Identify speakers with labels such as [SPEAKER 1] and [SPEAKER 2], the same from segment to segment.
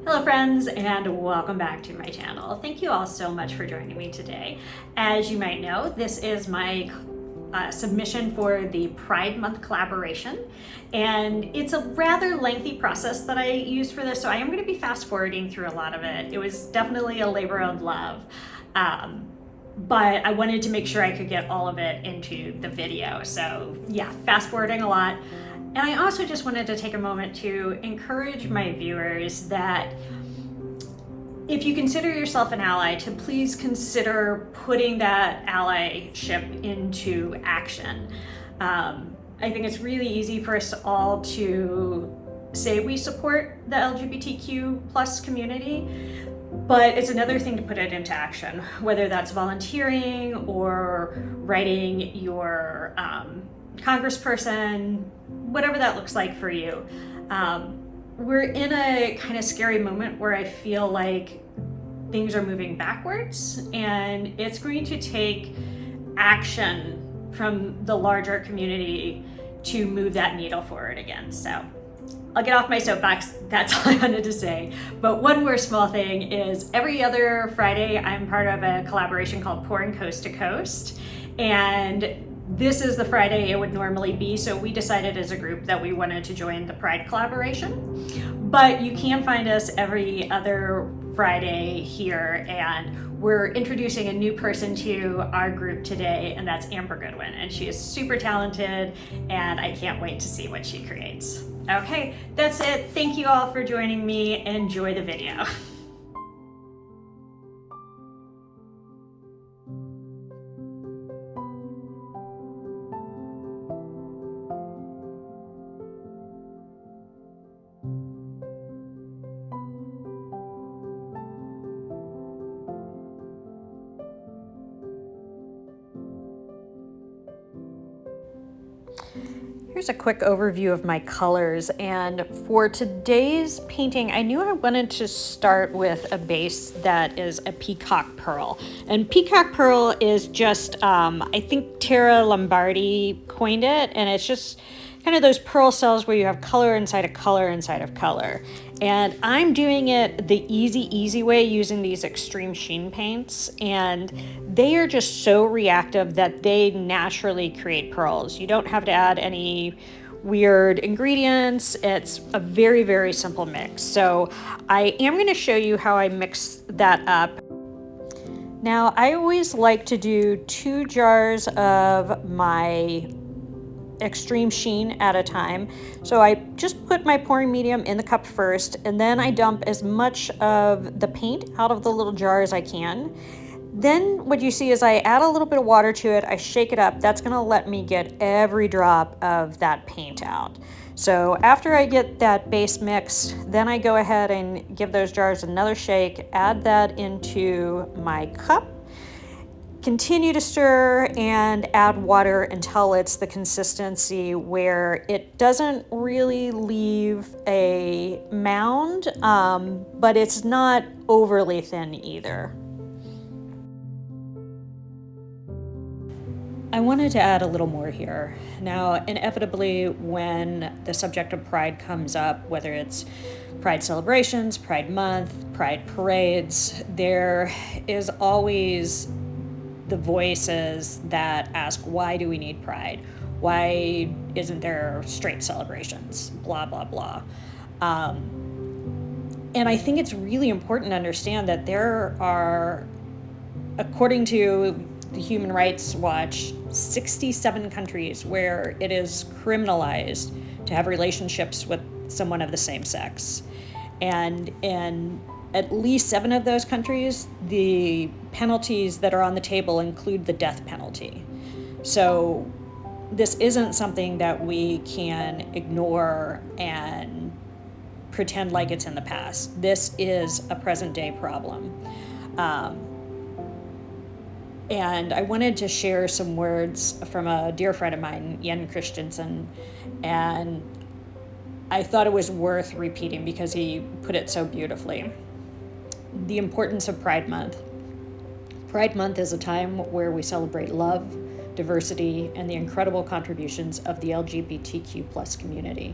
[SPEAKER 1] Hello friends, and welcome back to my channel. Thank you all so much for joining me today. As you might know, this is my submission for the Pride Month collaboration, and it's a rather lengthy process that I used for this, so I am going to be fast forwarding through a lot of it. It was definitely a labor of love, but I wanted to make sure I could get all of it into the video, so yeah, fast forwarding a lot. And I also just wanted to take a moment to encourage my viewers that if you consider yourself an ally, to please consider putting that allyship into action. I think it's really easy for us all to say we support the LGBTQ plus community, but it's another thing to put it into action, whether that's volunteering or writing your congressperson, whatever that looks like for you. We're in a kind of scary moment where I feel like things are moving backwards, and it's going to take action from the larger community to move that needle forward again. So I'll get off my soapbox, that's all I wanted to say. But one more small thing is every other Friday I'm part of a collaboration called Pouring Coast to Coast, and this is the Friday it would normally be, so we decided as a group that we wanted to join the Pride collaboration. But you can find us every other Friday here, and we're introducing a new person to our group today, and that's Amber Goodwin, and she is super talented, and I can't wait to see what she creates. Okay, that's it. Thank you all for joining me. Enjoy the video. Here's a quick overview of my colors, and for today's painting I knew I wanted to start with a base that is a peacock pearl. And peacock pearl is just, I think Tara Lombardi coined it, and it's just kind of those pearl cells where you have color inside of color inside of color. And I'm doing it the easy way using these extreme sheen paints, and they are just so reactive that they naturally create pearls. You don't have to add any weird ingredients. It's a very simple mix. So I am going to show you how I mix that up. Now I always like to do 2 jars of my extreme sheen at a time. So I just put my pouring medium in the cup first, and then I dump as much of the paint out of the little jar as I can. Then what you see is I add a little bit of water to it, I shake it up. That's gonna let me get every drop of that paint out. So after I get that base mixed, then I go ahead and give those jars another shake, add that into my cup, continue to stir and add water until it's the consistency where it doesn't really leave a mound, but it's not overly thin either. I wanted to add a little more here. Now, inevitably, when the subject of Pride comes up, whether it's Pride celebrations, Pride Month, Pride parades, there is always the voices that ask, why do we need Pride? Why isn't there straight celebrations? Blah, blah, blah. And I think it's really important to understand that there are, according to the Human Rights Watch, 67 countries where it is criminalized to have relationships with someone of the same sex. And in at least 7 of those countries, the penalties that are on the table include the death penalty. So this isn't something that we can ignore and pretend like it's in the past. This is a present day problem. And I wanted to share some words from a dear friend of mine, Jen Christensen, and I thought it was worth repeating because he put it so beautifully. The importance of Pride Month. Pride Month is a time where we celebrate love, diversity, and the incredible contributions of the LGBTQ+ community.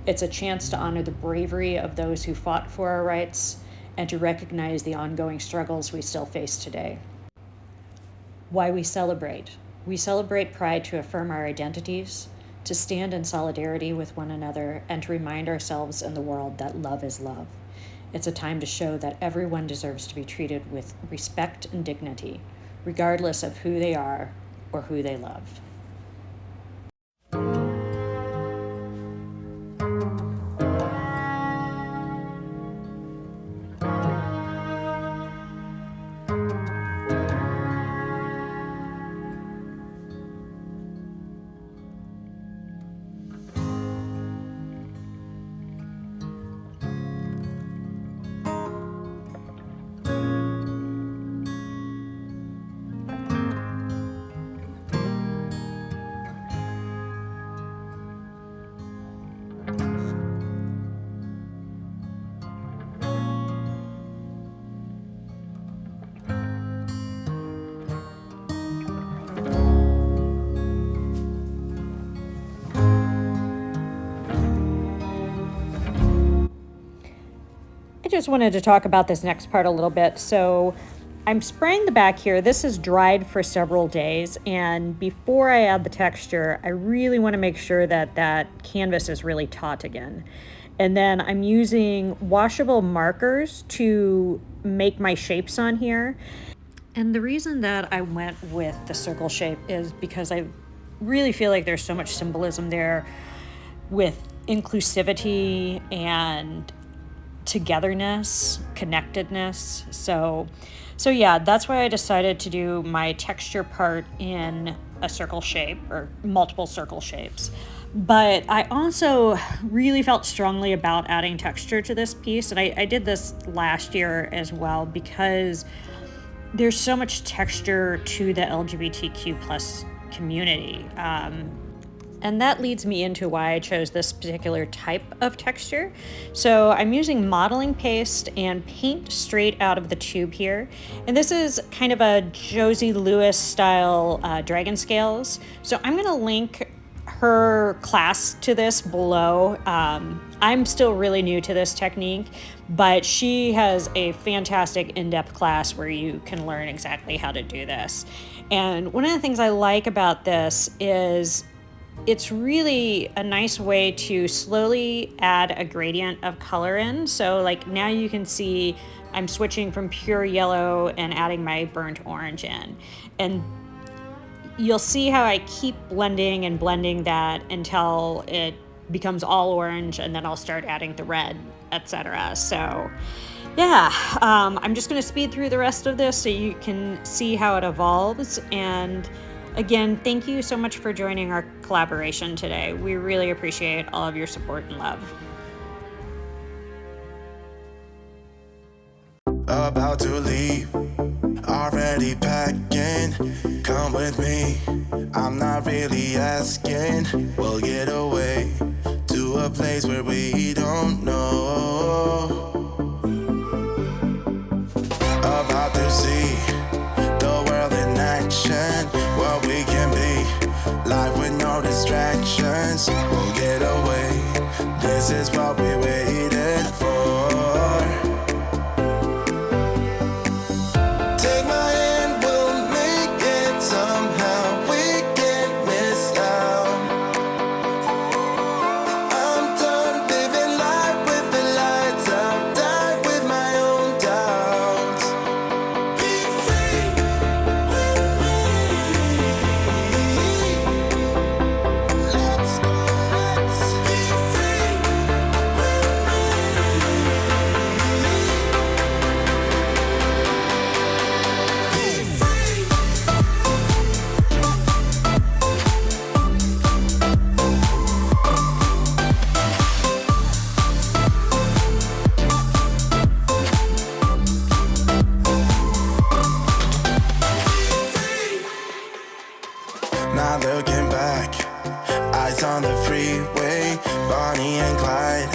[SPEAKER 1] It's a chance to honor the bravery of those who fought for our rights and to recognize the ongoing struggles we still face today. Why we celebrate. We celebrate Pride to affirm our identities, to stand in solidarity with one another, and to remind ourselves and the world that love is love. It's a time to show that everyone deserves to be treated with respect and dignity, regardless of who they are or who they love. I just wanted to talk about this next part a little bit. So I'm spraying the back here. This is dried for several days, and before I add the texture, I really want to make sure that that canvas is really taut again. And then I'm using washable markers to make my shapes on here. And the reason that I went with the circle shape is because I really feel like there's so much symbolism there with inclusivity and togetherness, connectedness. So yeah, that's why I decided to do my texture part in a circle shape or multiple circle shapes. But I also really felt strongly about adding texture to this piece. And I did this last year as well because there's so much texture to the LGBTQ+ community. And that leads me into why I chose this particular type of texture. So I'm using modeling paste and paint straight out of the tube here. And this is kind of a Josie Lewis style dragon scales. So I'm gonna link her class to this below. I'm still really new to this technique, but she has a fantastic in-depth class where you can learn exactly how to do this. And one of the things I like about this is it's really a nice way to slowly add a gradient of color in. So like now you can see I'm switching from pure yellow and adding my burnt orange in. And you'll see how I keep blending and blending that until it becomes all orange, and then I'll start adding the red, etc. So yeah, I'm just gonna speed through the rest of this so you can see how it evolves. And again, thank you so much for joining our collaboration today. We really appreciate all of your support and love.
[SPEAKER 2] About to leave, already packing. Come with me, I'm not really asking. We'll get away to a place where we don't know. About to see the world in action, what we can be, life with no distractions. We'll get away, this is what we waited for. Take my hand, we'll make it somehow. We can't miss out. I'm done living life with the lights out. Die with my own doubts. Be free with me. Let's be free with Not looking back, eyes on the freeway, Bonnie and Clyde,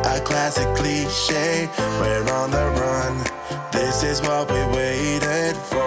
[SPEAKER 2] a classic cliche. We're on the run, this is what we waited for.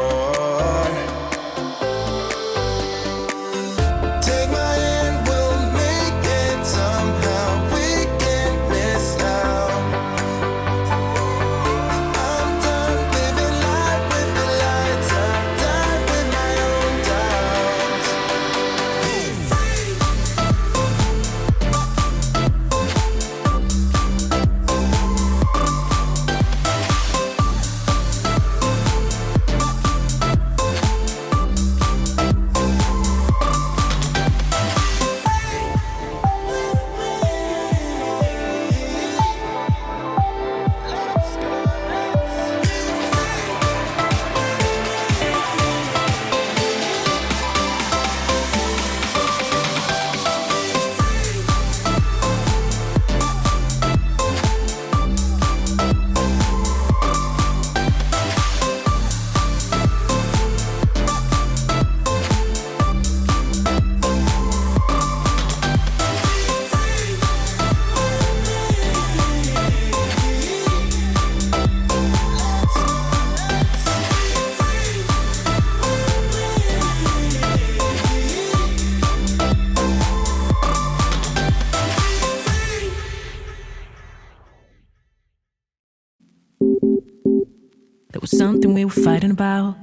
[SPEAKER 3] There was something we were fighting about.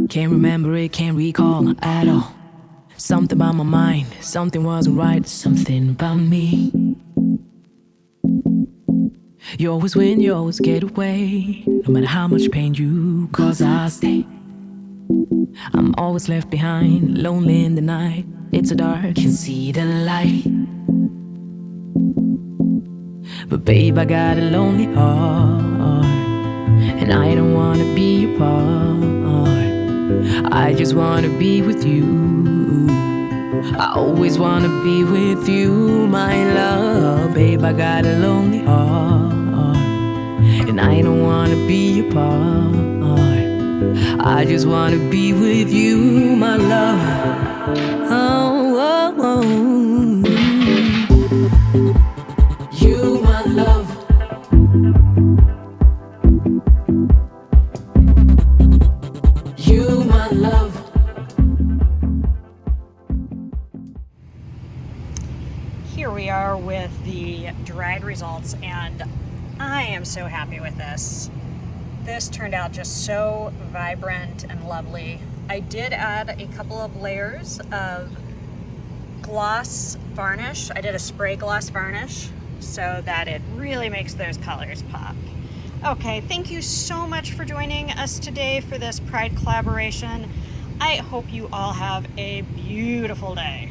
[SPEAKER 3] Can't remember it, can't recall at all. Something about my mind, something wasn't right, something about me. You always win, you always get away. No matter how much pain you cause, I stay. I'm always left behind, lonely in the night. It's so dark, can't see the light. But babe, I got a lonely heart, and I don't wanna be apart. I just wanna be with you. I always wanna be with you, my love. Babe, I got a lonely heart, and I don't wanna be apart. I just wanna be with you, my love. Oh, oh, oh. You, my love. You, my love.
[SPEAKER 1] Here we are with the dried results, and I am so happy with this. This turned out just so vibrant and lovely. I did add a couple of layers of gloss varnish. I did a spray gloss varnish so that it really makes those colors pop. Okay, thank you so much for joining us today for this Pride collaboration. I hope you all have a beautiful day.